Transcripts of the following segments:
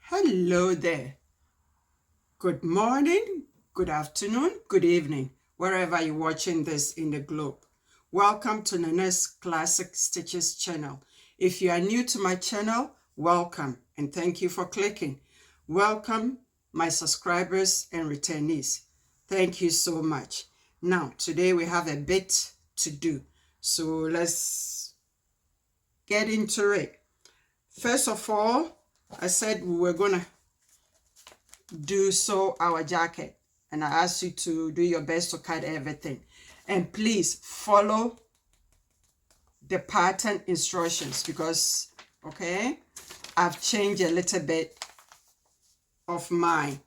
Hello there. Good morning, good afternoon, good evening, wherever you're watching this in the globe. Welcome to Nana's Classic Stitches channel. If you are new to my channel, welcome and thank you for clicking. Welcome my subscribers and returnees. Thank you so much. Now, today we have a bit to do. So let's get into it. First of all, I said we were going to sew our jacket, and I ask you to do your best to cut everything, and please follow the pattern instructions because I've changed a little bit of mine.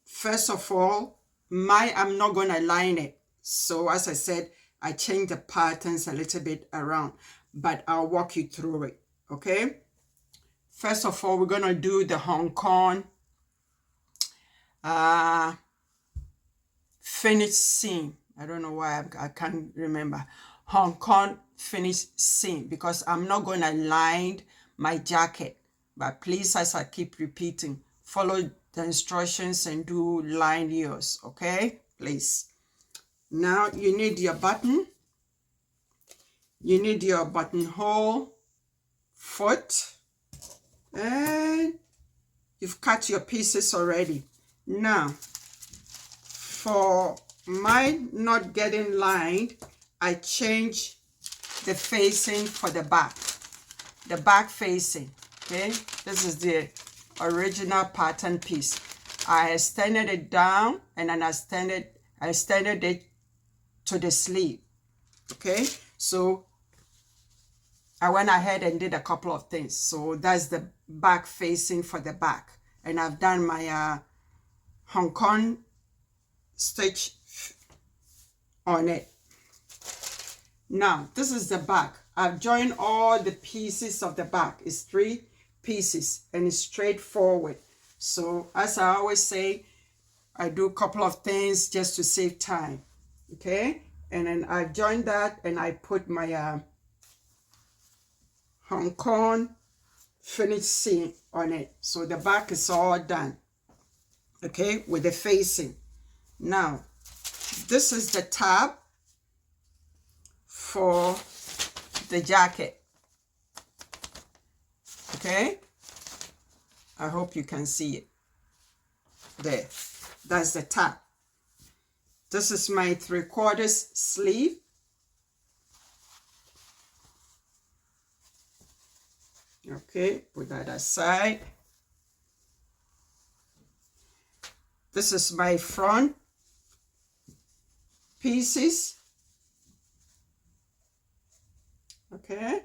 First of all, I'm not going to line it, so as I said, I changed the patterns a little bit around, but I'll walk you through it. Okay, first of all, we're going to do the Hong Kong finished seam. I don't know why I can't remember. Hong Kong finished seam, because I'm not going to line my jacket, but please, as I keep repeating, follow the instructions and do line yours. Okay, please. Now you need your button, you need your buttonhole foot, and you've cut your pieces already. Now, for mine not getting lined, I change the facing for the back facing. Okay, this is the original pattern piece. I extended it down and then I extended it to the sleeve. Okay, so I went ahead and did a couple of things. So that's the back facing for the back, and I've done my Hong Kong stitch on it. Now this is the back. I've joined all the pieces of the back. It's 3 pieces and it's straightforward. So as I always say, I do a couple of things just to save time. Okay, and then I joined that and I put my Hong Kong finished seam on it. So the back is all done. Okay, with the facing. Now this is the tab for the jacket. Okay, I hope you can see it there. That's the tab. This is my 3/4 sleeve. Okay, put that aside. This is my front pieces. Okay,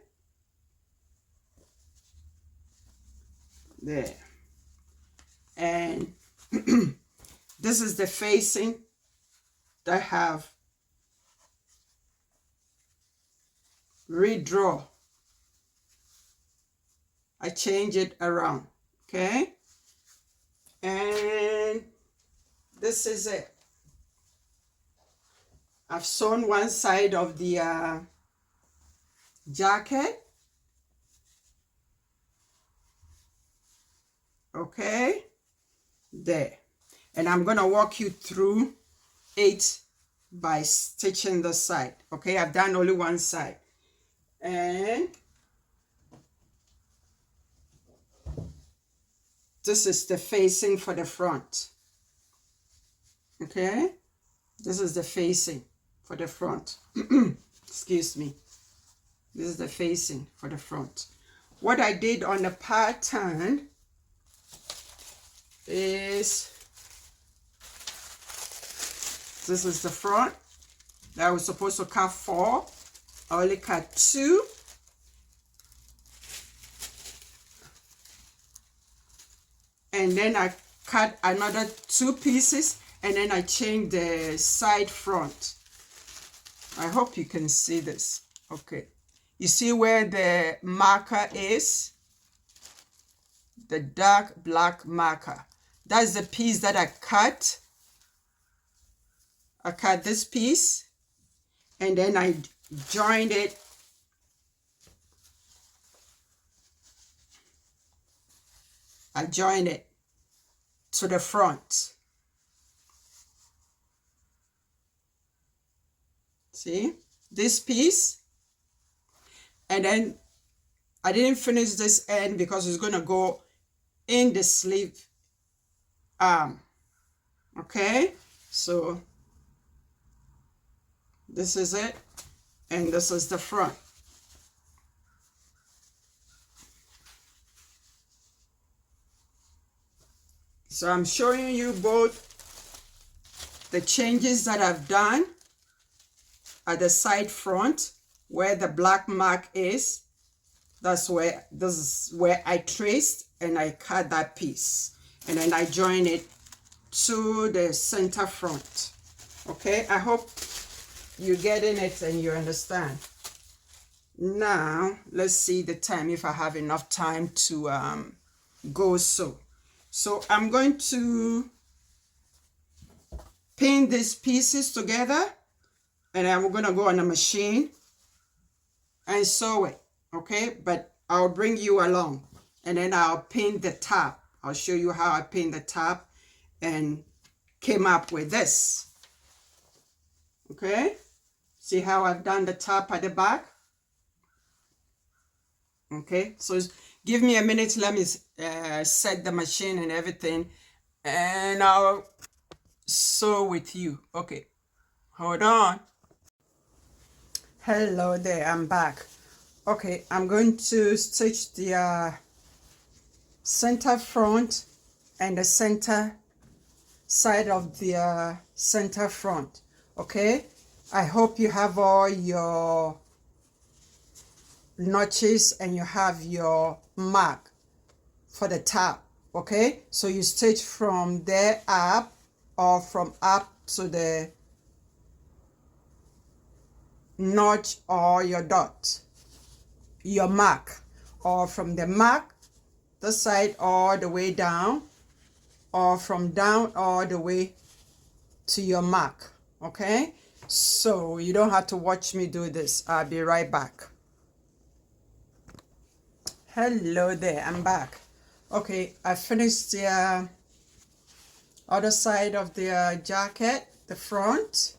there. And this is the facing that I have redraw. I change it around. Okay, and this is it. I've sewn one side of the jacket. Okay, there. And I'm going to walk you through it by stitching the side. Okay, I've done only one side. And this is the facing for the front. Okay, this is the facing for the front. Excuse me. This is the facing for the front. What I did on the pattern is, this is the front. I was supposed to cut 4. I only cut 2. And then I cut another 2 pieces, and then I changed the side front. I hope you can see this. Okay, you see where the marker is? The dark black marker. That's the piece that I cut. I cut this piece and then I joined it I join it to the front. See this piece, and then I didn't finish this end because it's going to go in the sleeve arm. Okay, so this is it, and this is the front. So I'm showing you both the changes that I've done at the side front where the black mark is. This is where I traced and I cut that piece, and then I join it to the center front. Okay, I hope you're getting it and you understand. Now let's see the time, if I have enough time to go sew. So I'm going to pin these pieces together, and I'm going to go on a machine and sew it. Okay, but I'll bring you along, and then I'll pin the top. I'll show you how I pin the top and came up with this. Okay, see how I've done the top at the back? Okay, so give me a minute, let me set the machine and everything, and I'll sew with you. Okay, hold on. Hello there, I'm back. Okay, I'm going to stitch the center front and the center side of the center front. Okay, I hope you have all your notches and you have your mark for the top. Okay, so you stitch from there up, or from up to the notch or your dot, your mark, or from the mark this side all the way down, or from down all the way to your mark. Okay, so you don't have to watch me do this. I'll be right back. Hello there, I'm back. Okay, I finished the other side of the jacket, the front.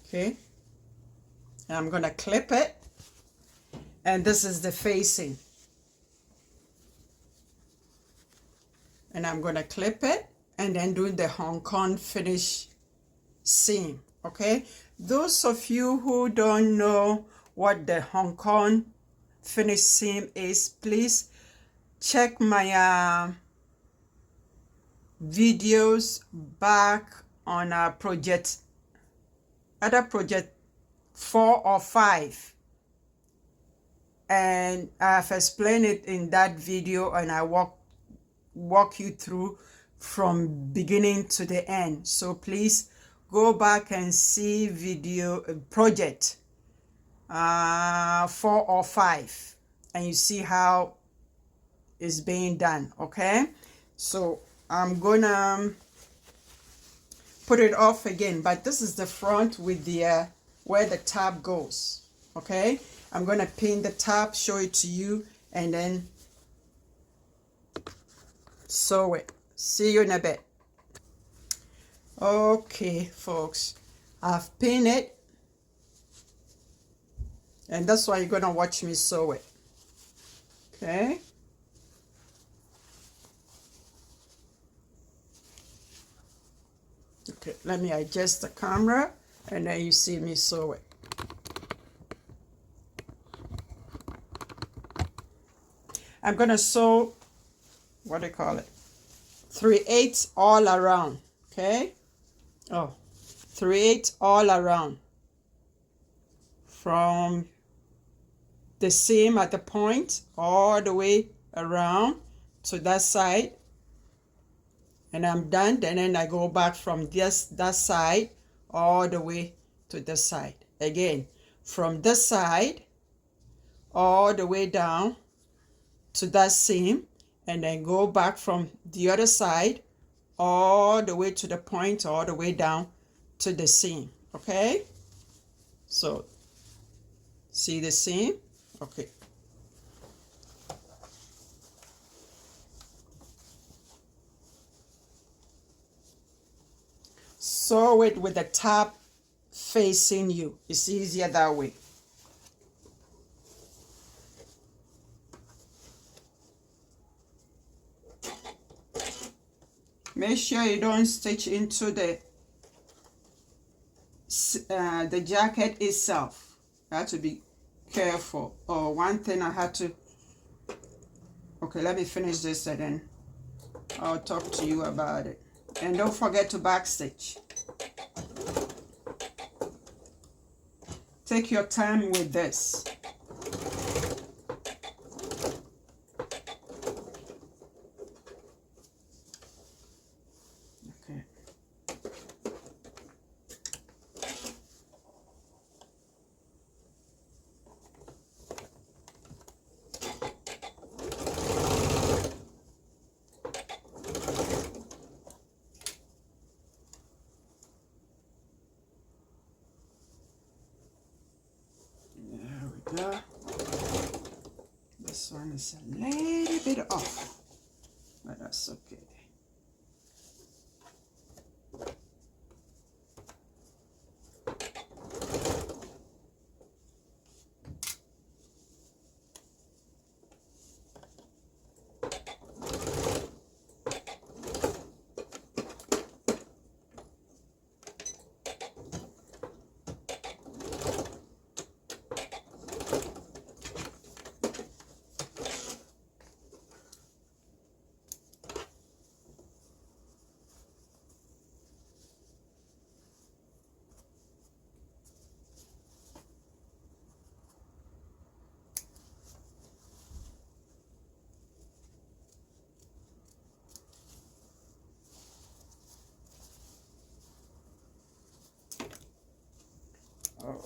Okay, and I'm gonna clip it, and this is the facing, and I'm gonna clip it and then do the Hong Kong finish seam. Okay, those of you who don't know what the Hong Kong finish seam is, please check my videos back on our project, other project 4 or 5, and I've explained it in that video, and I walk you through from beginning to the end. So please go back and see video project 4 or 5, and you see how it's being done. Okay, so I'm gonna put it off again, but this is the front with the where the tab goes. Okay, I'm gonna pin the tab, show it to you, and then sew it. See you in a bit. Okay folks, I've pinned it, and that's why you're gonna watch me sew it. Okay, okay, let me adjust the camera, and then you see me sew it. I'm gonna sew, what do you call it, 3/8 all around. Okay, oh, 3/8 all around, from the seam at the point all the way around to that side, and I'm done. And then I go back from that side all the way to this side again, from this side all the way down to that seam, and then go back from the other side all the way to the point, all the way down to the seam. Okay, so See the seam? Okay. Sew it with the top facing you. It's easier that way. Make sure you don't stitch into the jacket itself. You have to be careful. Oh, one thing I had to... Okay, let me finish this and then I'll talk to you about it. And don't forget to backstitch. Take your time with this. Okay. This one is a little bit off, but that's okay.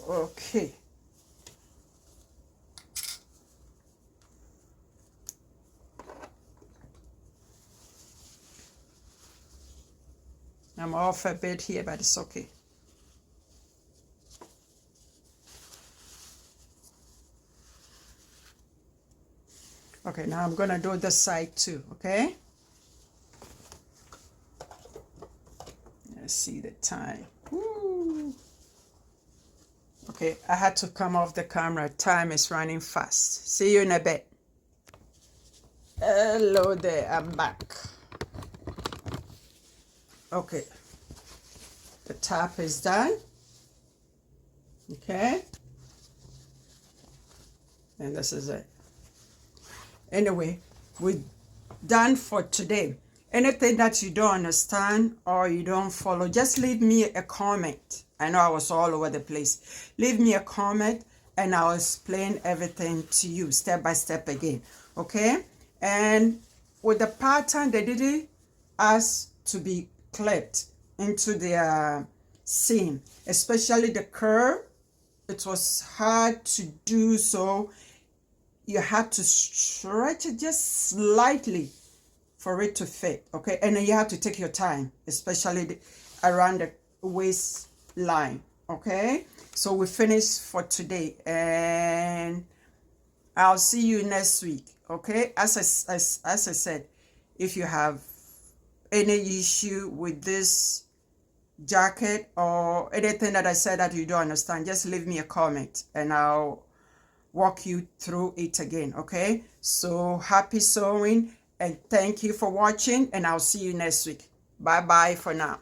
Okay. I'm off a bit here, but it's okay. Okay, now I'm gonna do this side too, okay? Let's see the time. Woo. Okay, I had to come off the camera. Time is running fast. See you in a bit. Hello there, I'm back. Okay, the top is done. Okay, and this is it. Anyway, we're done for today. Anything that you don't understand or you don't follow, just leave me a comment. I know I was all over the place. Leave me a comment and I'll explain everything to you step by step again. Okay? And with the pattern, they didn't ask to be clipped into the seam, especially the curve. It was hard to do, so you have to stretch it just slightly for it to fit, okay? And then you have to take your time, especially around the waistline, okay? So we finished for today, and I'll see you next week, okay? As I said, if you have any issue with this jacket or anything that I said that you don't understand, just leave me a comment and I'll walk you through it again, okay? So happy sewing and thank you for watching, and I'll see you next week. Bye bye for now.